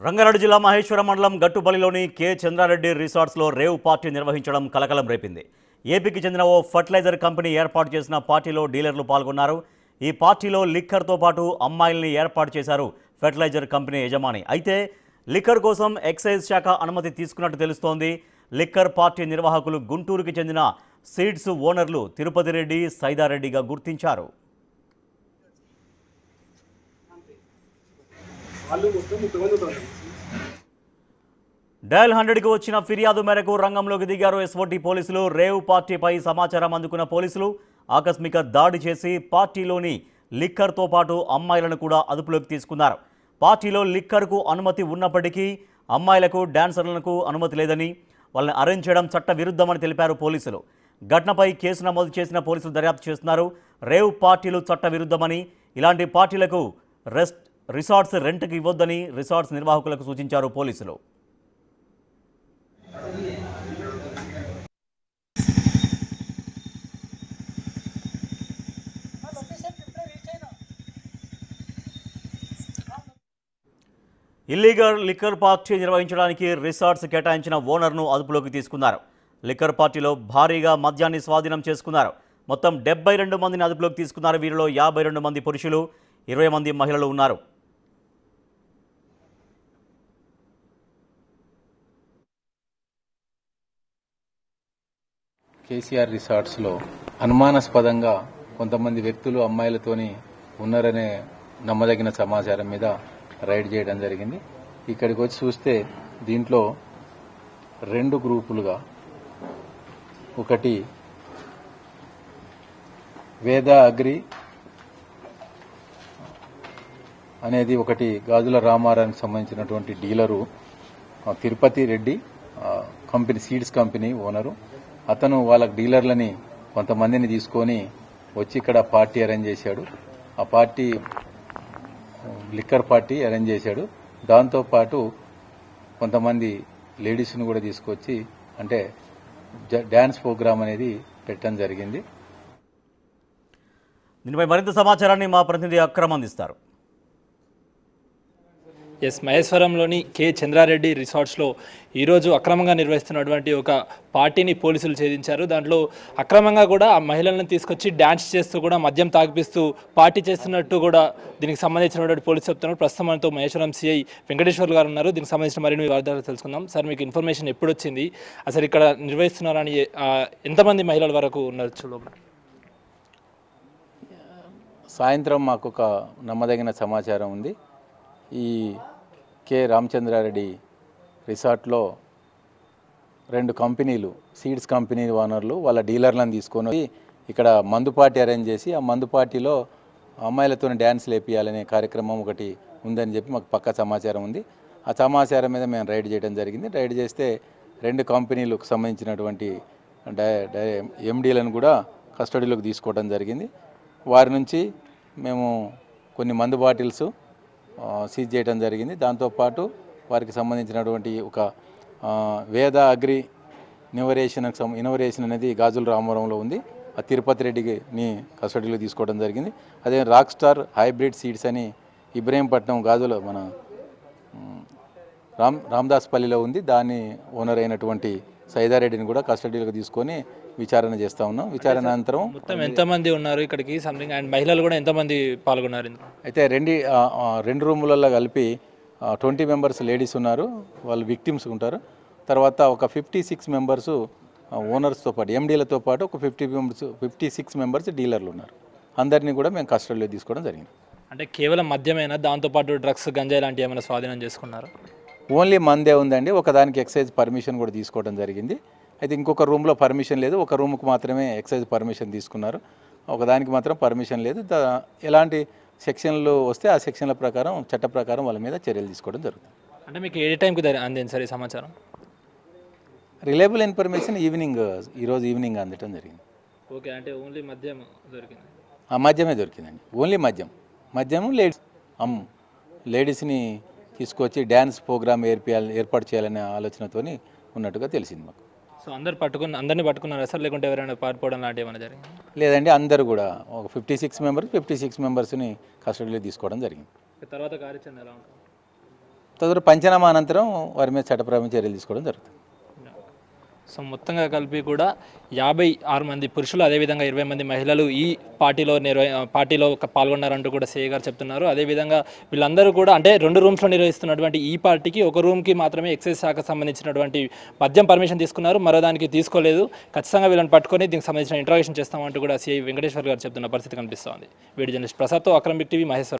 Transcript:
రంగారెడ్డి జిల్లా మహేశ్వరం మండలం గట్టుపల్లిలోని K Chandra Reddy రిసార్ట్స్లో rave party నిర్వహించడం కలకలం రేపింది. ఏపీకి చెందిన ఓ ఫర్టిలైజర్ కంపెనీ ఏర్పాటు చేసిన పార్టీలో డీలర్లు పాల్గొన్నారు. ఈ పార్టీలో లిక్కర్తో పాటు అమ్మాయిల్ని ఏర్పాటు చేశారు ఫర్టిలైజర్ కంపెనీ యజమాని. అయితే లిక్కర్ కోసం ఎక్సైజ్ శాఖ అనుమతి తీసుకున్నట్టు తెలుస్తోంది. లిక్కర్ పార్టీ నిర్వాహకులు గుంటూరుకి చెందిన సీడ్స్ ఓనర్లు తిరుపతి రెడ్డి, సైదారెడ్డిగా గుర్తించారు. డయల్ 100కి వచ్చిన ఫిర్యాదు మేరకు రంగంలోకి దిగారు ఎస్ఓటీ పోలీసులు. రేవ్ పార్టీపై సమాచారం అందుకున్న పోలీసులు ఆకస్మిక దాడి చేసి పార్టీలోని లిక్కర్తో పాటు అమ్మాయిలను కూడా అదుపులోకి తీసుకున్నారు. పార్టీలో లిక్కర్కు అనుమతి ఉన్నప్పటికీ అమ్మాయిలకు, డాన్సర్లకు అనుమతి లేదని, వాళ్ళని అరెంజ్ చేయడం చట్ట విరుద్ధమని తెలిపారు పోలీసులు. ఘటనపై కేసు నమోదు చేసిన పోలీసులు దర్యాప్తు చేస్తున్నారు. రేవ్ పార్టీలు చట్ట విరుద్ధమని, ఇలాంటి పార్టీలకు రిసార్ట్స్ రెంట్కి ఇవ్వొద్దని రిసార్ట్స్ నిర్వాహకులకు సూచించారు పోలీసులు. ఇల్లీగల్ లిక్కర్ పార్టీ నిర్వహించడానికి రిసార్ట్స్ కేటాయించిన ఓనర్ను అదుపులోకి తీసుకున్నారు. లిక్కర్ పార్టీలో భారీగా మద్యాన్ని స్వాధీనం చేసుకున్నారు. మొత్తం 72 మందిని అదుపులోకి తీసుకున్నారు. వీరిలో 52 మంది పురుషులు, 20 మంది మహిళలు ఉన్నారు. కేసీఆర్ రిసార్ట్స్లో అనుమానాస్పదంగా కొంతమంది వ్యక్తులు అమ్మాయిలతోని ఉన్నారనే నమ్మదగిన సమాచారం మీద రైడ్ చేయడం జరిగింది. ఇక్కడికి వచ్చి చూస్తే దీంట్లో 2 గ్రూపులుగా, ఒకటి వేద అగ్రి అనేది ఒకటి గాజుల రామారానికి సంబంధించినటువంటి dealer Tirupati Reddy, company seeds company owner. అతను వాళ్ళ డీలర్లని కొంతమందిని తీసుకొని వచ్చి ఇక్కడ పార్టీ అరేంజ్ చేశాడు. ఆ పార్టీ లిక్కర్ పార్టీ అరేంజ్ చేశాడు. దాంతోపాటు కొంతమంది లేడీస్ను కూడా తీసుకొచ్చి అంటే డ్యాన్స్ ప్రోగ్రామ్ అనేది పెట్టడం జరిగింది. దీనిపై మరింత సమాచారాన్ని మా ప్రతినిధి అక్రమ్ అందిస్తారు. మహేశ్వరంలోని కె చంద్రారెడ్డి రిసార్ట్స్లో ఈరోజు అక్రమంగా నిర్వహిస్తున్నటువంటి ఒక పార్టీని పోలీసులు ఛేదించారు. దాంట్లో అక్రమంగా కూడా ఆ మహిళలను తీసుకొచ్చి డ్యాన్స్ చేస్తూ కూడా మద్యం తాగిపిస్తూ పార్టీ చేస్తున్నట్టు కూడా దీనికి సంబంధించినటువంటి పోలీసు చెప్తున్నారు. ప్రస్తుతం మనతో మహేశ్వరం సిఐ వెంకటేశ్వర్ గారు ఉన్నారు. దీనికి సంబంధించిన మరిన్ని వివరాలు తెలుసుకుందాం. సార్, మీకు ఇన్ఫర్మేషన్ ఎప్పుడు వచ్చింది? అసలు ఇక్కడ నిర్వహిస్తున్నారని ఎంతమంది మహిళల వరకు ఉన్నారు లోపల? సాయంత్రం మాకు ఒక నమ్మదగిన సమాచారం ఉంది. ఈ కె రామచంద్రారెడ్డి రిసార్ట్లో 2 కంపెనీలు, సీడ్స్ కంపెనీ ఓనర్లు వాళ్ళ డీలర్లను తీసుకొని ఇక్కడ మందు పార్టీ అరేంజ్ చేసి ఆ మందు పార్టీలో అమ్మాయిలతో డ్యాన్స్ లేపియాలనే కార్యక్రమం ఒకటి ఉందని చెప్పి మాకు పక్కా సమాచారం ఉంది. ఆ సమాచారం మీద మేము రైడ్ చేయడం జరిగింది. రైడ్ చేస్తే 2 కంపెనీలకు సంబంధించినటువంటి ఎండీలను కూడా కస్టడీలోకి తీసుకోవడం జరిగింది. వారి నుంచి మేము కొన్ని మందు బాటిల్స్ సీజ్ చేయడం జరిగింది. దాంతోపాటు వారికి సంబంధించినటువంటి ఒక వేద అగ్రి ఇన్నోవేషన్ అనేది గాజుల రామవరంలో ఉంది. ఆ తిరుపతి రెడ్డిని కస్టడీలో తీసుకోవడం జరిగింది. అదే రాక్ స్టార్ హైబ్రిడ్ సీడ్స్ అని ఇబ్రహీంపట్నం గాజుల మన రామదాస్పల్లిలో ఉంది. దాని ఓనర్ అయినటువంటి సైదారెడ్డిని కూడా కస్టడీలోకి తీసుకొని విచారణ చేస్తూ ఉన్నాం. విచారణ అనంతరం మొత్తం ఎంతమంది ఉన్నారు ఇక్కడికి సంథింగ్, అండ్ మహిళలు కూడా ఎంతమంది పాల్గొన్నారు? అయితే 2 రూములలో కలిపి 20 మెంబర్స్ లేడీస్ ఉన్నారు, వాళ్ళు విక్టిమ్స్ ఉంటారు. తర్వాత ఒక 56 మెంబర్స్ ఓనర్స్తో పాటు, ఎండీలతో పాటు ఒక 56 మెంబర్స్ డీలర్లు ఉన్నారు. అందరినీ కూడా మేము కస్టడీలో తీసుకోవడం జరిగింది. అంటే కేవలం మద్యమేనా, దాంతోపాటు డ్రగ్స్, గంజాయి లాంటివి ఏమైనా స్వాధీనం చేసుకున్నారు? ఓన్లీ మందే ఉందండి. ఒకదానికి ఎక్సైజ్ పర్మిషన్ కూడా తీసుకోవడం జరిగింది. అయితే ఇంకొక రూమ్లో పర్మిషన్ లేదు, ఒక రూమ్కి మాత్రమే ఎక్సైజ్ పర్మిషన్ తీసుకున్నారు. ఒకదానికి మాత్రం పర్మిషన్ లేదు. ఎలాంటి సెక్షన్లు వస్తే ఆ సెక్షన్ల ప్రకారం, చట్ట ప్రకారం వాళ్ళ మీద చర్యలు తీసుకోవడం జరుగుతుంది. అంటే మీకు ఏ టైంకి అందింది సార్ ఈ సమాచారం? రిలయబుల్ ఇన్ఫర్మేషన్ ఈరోజు ఈవినింగ్ అందటం జరిగింది. ఓకే, అంటే ఓన్లీ మద్యం దొరికింది? ఆ మద్యమే దొరికిందండి. ఓన్లీ మద్యము లేడీస్ని తీసుకొచ్చి డ్యాన్స్ ప్రోగ్రామ్ ఏర్పాటు చేయాలనే ఆలోచనతో ఉన్నట్టుగా తెలిసింది మాకు. సో అందరినీ పట్టుకున్నారా సార్, లేకుంటే ఎవరైనా పారిపోవడం లాంటివి ఏమైనా జరిగింది? లేదండి, అందరూ కూడా ఒక 56 మెంబర్స్ని కస్టడీలో తీసుకోవడం జరిగింది. తర్వాత కార్యాచరణ ఎలా ఉంటుంది? తదుపరి పంచనామా అనంతరం వారి మీద చట్టపరమైన చర్యలు తీసుకోవడం జరుగుతుంది. సో మొత్తంగా కలిపి కూడా 56 మంది పురుషులు అదేవిధంగా 20 మంది మహిళలు ఈ పార్టీలో పాల్గొన్నారంటూ కూడా సిఐ గారు చెప్తున్నారు. అదేవిధంగా వీళ్ళందరూ కూడా అంటే 2 రూమ్స్లో నిర్వహిస్తున్నటువంటి ఈ పార్టీకి ఒక రూమ్కి మాత్రమే ఎక్సైజ్ శాఖకు సంబంధించినటువంటి మద్యం పర్మిషన్ తీసుకున్నారు, మరో దానికి తీసుకోలేదు. ఖచ్చితంగా వీళ్ళని పట్టుకొని దీనికి సంబంధించిన ఇంట్రాగేషన్ చేస్తామంటూ కూడా సిఐ వెంకటేశ్వర్ గారు చెప్తున్న పరిస్థితి కనిపిస్తోంది. వీడియో జర్నలిస్ట్ ప్రసాద్తో అక్రమ్ బిగ్ టీవీ మహేశ్వర్.